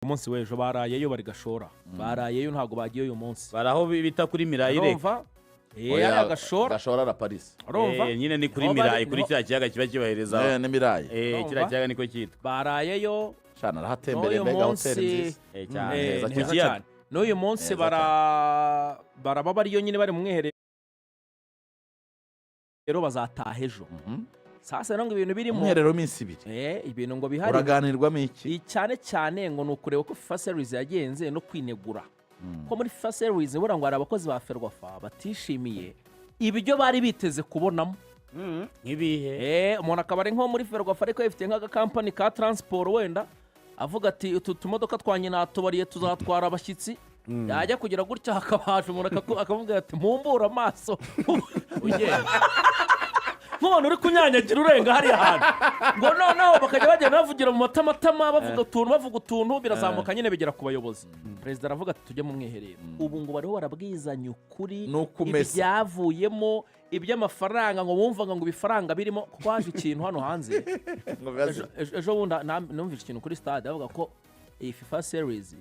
umunsi w'ejo barayeyo bari gashora barayeyo ntago bagiye uyu munsi baraho bita kuri Mirayire gashora la Paris nyine ni kuri Mirayi kuri cya kiyaga kiba kibahereza ne Mirayi kira kiyaga niko cyitwa barayeyo cyane arahatembereye mega hotel nziza cyane cyane n'uyu munsi baraba bariyo nyine bari mu mwiherero bazataha ejo sasa ngo ibintu birimo mwiherero minsi ibiri ibintu ngo bihari uraganirwamo iki cyane cyane ngo nukureba ko FIFA series yagenze no kwinegura ko muri FIFA series bura ngo hari abakozi ba Ferwafa batishimiye ibyo bari biteze kubonamo nk'ibihe umuntu akaba ari nko muri Ferwafa ariko yifite nk'aga company ka transport wenda avuga ati utu tumodoka twanyina tubariye tuzatwara abashyitsi yajya kugira gutya hakabaje umuntu akavuga ati mpumbura amaso ugenda nk'umuntu uri kunyanyagira urenga hariya hantu ngo noneho bakajya bagenda bavugira mu matamatama bavuga utuntu birazamuka nyine bigera ku bayobozi perezida aravuga ati tujye mu mwiherero ubu ngo bariho barabwizanya ukuri ibyavuyemo iby'amafaranga ngo bumvaga ngo ibifaranga birimo kuko haje ikintu hano hanze ejo bundi numvise ikintu kuri stade bavuga ko iyi FIFA series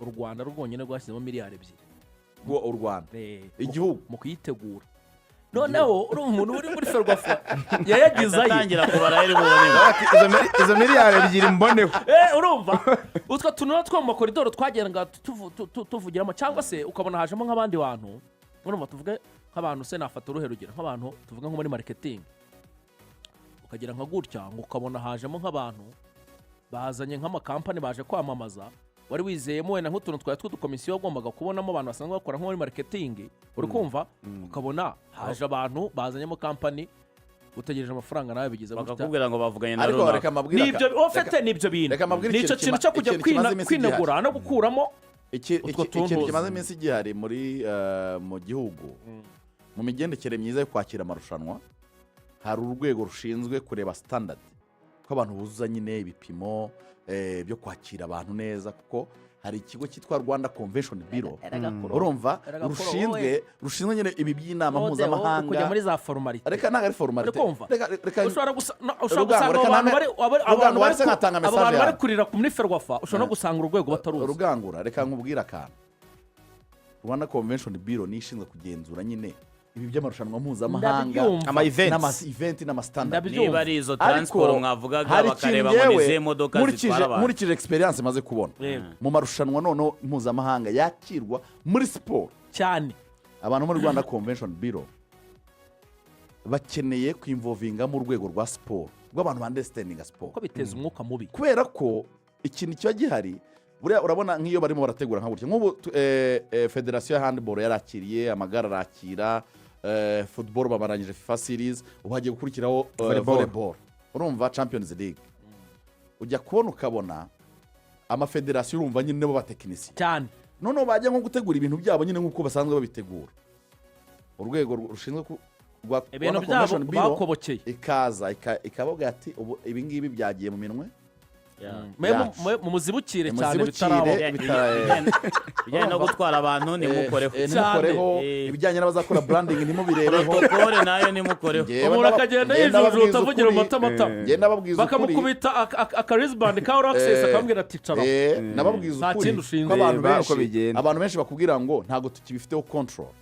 u Rwanda rwonyine rwashyizemo miliyari 2 u Rwanda igihugu mu kuyitegura noneho uri umuntu uri muri Ferwafa yayagize atangira kubara yari mubone izo miliyari 2 mboneho urumva utwa tuntu two mu makoridoro twagendaga tuvugiramo cyangwa se ukabona hajemo nk'abandi bantu urumva tuvuge nk'abantu se nafata uruherugera nk'abantu tuvuga nko muri marketing ukagira nka gutya ngo ukabona hajemo nk'abantu bazanye nk'amakampani baje kwamamaza wari wizeyemo wenda nk'utuntu twari tw'udukomisiyo wagombaga kubonamo abantu basanzwe bakora nko muri marketing uri kumva ukabona haje abantu bazanyemo kampani utegereje amafaranga nawe bigize gutya bakakubwira ngo bavuganye na ariko reka mabwira nibyo ofete nibyo bintu nico kintu cyo kujya kwinegura no gukuramo ikintu kimaze iminsi gihari muri mu gihugu mu migendekere myiza yo kwakira amarushanwa hari urwego rushinzwe kureba standard ko abantu buzuza nyine ibipimo byo kwakira abantu neza kuko hari ikigo cyitwa Rwanda Convention Bureau urumva rushinzwe nyine ibi by'inama mpuzamahanga kujya muri za formalite reka ntago ari formalite reka ushobora gusanga abantu bari kurira ku muri Ferwafa ushobora no gusanga urwego bataruzi rugangura reka nkubwira akantu Rwanda Convention Bureau ni ishinzwe kugenzura nyine ibi by'amarushanwa mpuzamahanga ama-event n'ama-standard niba ari izo transport mwavugaga bakareba ngo nize modoka zitwara abantu nkurikije experience maze kubona mu marushanwa noneho mpuzamahanga yakirwa muri sport cyane abantu muri Rwanda Convention Bureau bakeneye kwinvolvinga mu rwego rwa sport rw'abantu understanding sport ko biteza umwuka mubi kubera ko ikintu kiba gihari buriya urabona nk'iyo barimo barategura nka gutya nk'ubu federasiyo ya handball yarakiriye amagara arakira football babarangije FIFA series ubu hagiye gukurikiraho volleyball urumva Champions League ujya kubona ukabona amafederasiyo urumva nyine bo batekinisi cyane noneho bajya nko gutegura ibintu byabo nyine nk'uko basanzwe babitegura urwego rushinzwe rwa ibintu byabo bakobokeye ikaza ikavuga ati ibi ngibi byagiye mu minwe mu muzibukire cyane bitarabo bijyanye no gutwara abantu nimukoreho ibijyanye n'abazakora branding ntimubirebeho protocole nayo nimukoreho umuntu akagenda yijujuta avugira mu matamata bakamukubita akarisband ka access akambwira ati cara nababwiza ukuri ko abantu benshi bakubwira ngo ntago tukibifiteho control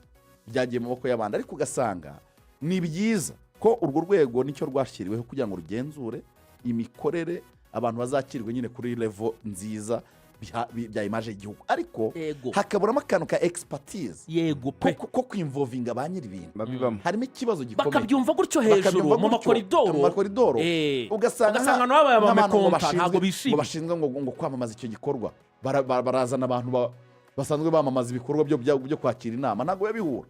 byagiye mu maboko y'abandi ariko ugasanga ni byiza ko urwo rwego nicyo rwashyiriweho kugira ngo rugenzure imikorere abantu bazakirwe nyine kuri level nziza bya image y'igihugu ariko hakaburamo akantu ka expertise ko kwinvolvinga ba nyiri ibintu harimo ikibazo gikomeye bakabyumva gutyo hejuru mu makoridoro ugasanga n'abaye amakonta ntago bishimye bashinzwe ngo kwamamaza icyo gikorwa barazana abantu basanzwe bamamaza ibikorwa byo kwakira inama ntago yabihura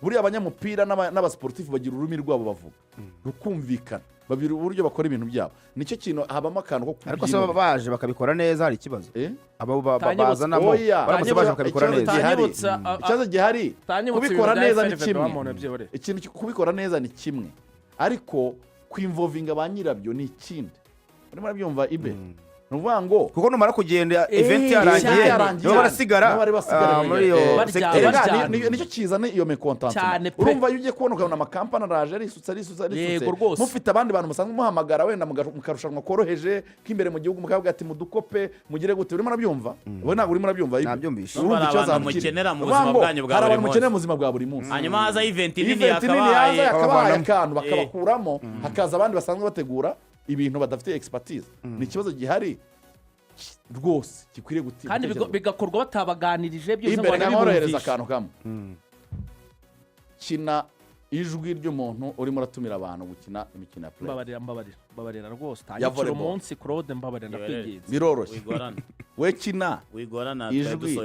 buriya abanyamupira n'abasportif bagira ururimi rwabo bavuga rukumvikana babiri uburyo bakora ibintu byabo nicyo kintu habamo akantu ko ariko se baje bakabikora neza hari ikibazo abo bazanamo baramutse baje bakabikora neza ikibazo gihari kubikora neza ni kimwe ikintu kubikora neza ni kimwe ariko kwinvolvinga ba nyirabyo ni ikindi urimo urabyumva ibe nuvuga ngo kuko numara kugenda event yarangiye nibo barasigara muri iyo secteur nicyo kizana iyo mekontantement urumva iyo ugiye kubona ukabona amakampani araje arisutse mufite abandi bantu musanzwe muhamagara wenda mukarushanwa koroheje k'imbere mu gihugu mukavuga ati mudukope mugire gute urimo nabyumva we ntabwo urimo nabyumva nabyumvisha urumva ikibazo mukenera mu buzima bwanyu bwa buri munsi mukenera mu buzima bwa buri munsi hanyuma haza event nini yakabaye akantu bakabakuramo hakaza abandi basanzwe bategura ibintu badafite expertise ni ikibazo gihari rwose gikwiriye gutinda kandi bigakorwa batabaganirije byose ngo naborohereza akantu kamwe kina ijwi ry'umuntu urimo uratumira abantu gukina imikino ya play mbabarira rwose tanyicira umunsi Claude mbabarira ndakwigenza biroroshye we kina wigorana ijwi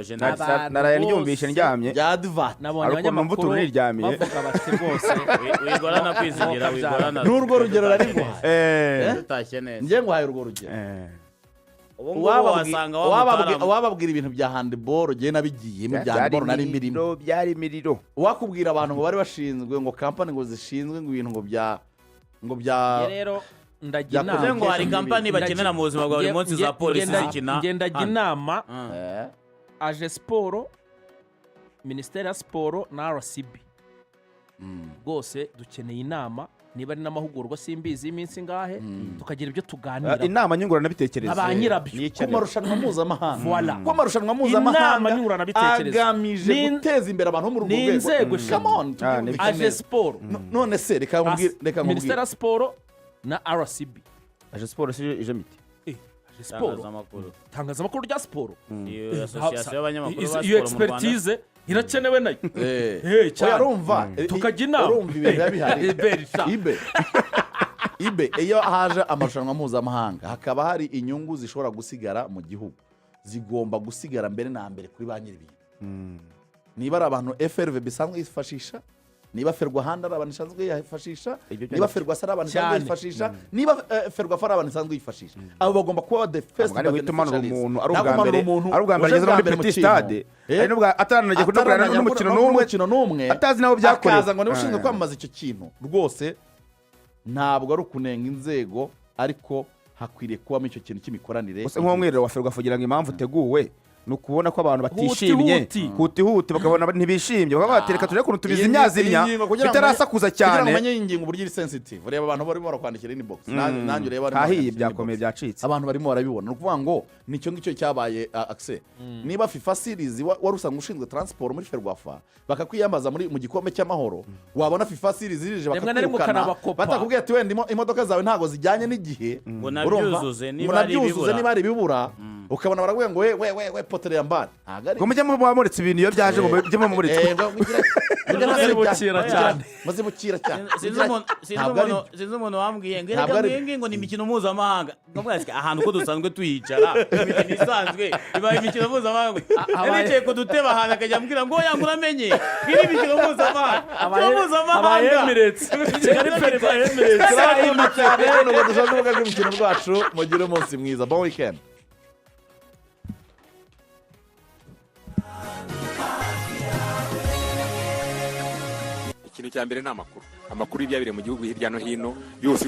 naraye ndyumvishe ndyamye ya advert nabonye abanyamakuru bavuga bati rwose wigorana kwizigira wigorana n'urwo rugero rarimo tutashye neza ngiye nguhaye urwo rugero wababwira ibintu bya handball giye nabigiyemo bya handball nari mbirimo byari miriro wakubwira abantu ngo bari bashinzwe ngo company ngo zishinzwe ngo ibintu ngo bya rero ndagira inama ngo hari company bakenera mu buzima bwa buri munsi za polisi zikina ndagira inama aje sport ministeri ya sport na RCB rwose dukeneye inama niba ari n'amahugurwa simbizi iminsi ngahe tukagira ibyo tuganira inama nyunguranabitekerezo abanyirabyo ku marushanwa mpuzamahanga voilà ko marushanwa mpuzamahanga inama nyunguranabitekerezo agamije guteza imbere abantu bo mu rwego n'inzego aje sport none se reka nkubwire ministeri ya sport na RCB aje sport ije miti aje sport tangazamakuru rya sport iyo association y'abanyamakuru ba sport iyo expertise irakenewe nayo cyane urumva tukajya inama urumva ibintu bihari ibe iyo haje amarushanwa mpuzamahanga hakaba hari inyungu zishobora gusigara mu gihugu zigomba gusigara mbere na mbere kuri ba nyir'ibintu niba ari abantu FRV bisanzwe yifashisha niba Ferwafa ari abantu isanzwe yifashisha niba Ferwafa ari abantu isanzwe yifashisha niba Ferwafa ari abantu isanzwe yifashisha abo bagomba kuba the first umuntu ari ubwa mbere ageze muri petit stade ari nubwo ataranagiye kudokorana n'umukino n'umwe atazi nabo byakorewe akaza ngo niba ushinzwe kwamamaza icyo kintu rwose ntabwo ari ukunenga inzego ariko hakwiriye kubamo icyo kintu cy'imikoranire nk'umwirero wa Ferwafa kugira ngo impamvu uteguwe nukubona ko abantu batishimye huti bakabona ntibishimye bakaba batereka tuje kuntu tubizi imyazimya bitarasakuza cyane kugira ngo amenye ingingo buryo iri sensitive reba abantu barimo barakwandikira inbox nanjye ureba hahiye byakomeye byacitse abantu barimo barabibona nukuvuga ngo nicyo ngicyo cyabaye access niba FIFA series warusanga ushinzwe transport muri Ferwafa bakakwiyambaza muri mu gikombe cy'amahoro wabona FIFA series irije bakakwirukana batakubwiye ati wenda imodoka zawe ntago zijyanye n'igihe ngo nabyuzuze niba ari bibura ukabona baraguye ngo we potere yambara ngo mujye mubamuretse ibintu iyo byaje ngo mujye mumuretse muzibukira cyane sinzi umuntu wambwiye ngo ni imikino mpuzamahanga ahantu ko dusanzwe tuyicara imikino isanzwe iba imikino mpuzamahanga nicaye ku duteba ahantu akajya ambwira ngo yanga uramenye iri imikino mpuzamahanga abayemiretse kigali perezida yemiretse rero ngo dushobora kuvuga ko imikino rwacu mugire umunsi mwiza bon weekend. Ikintu cya mbere ni amakuru y'ibyabereye mu gihugu hirya no hino yose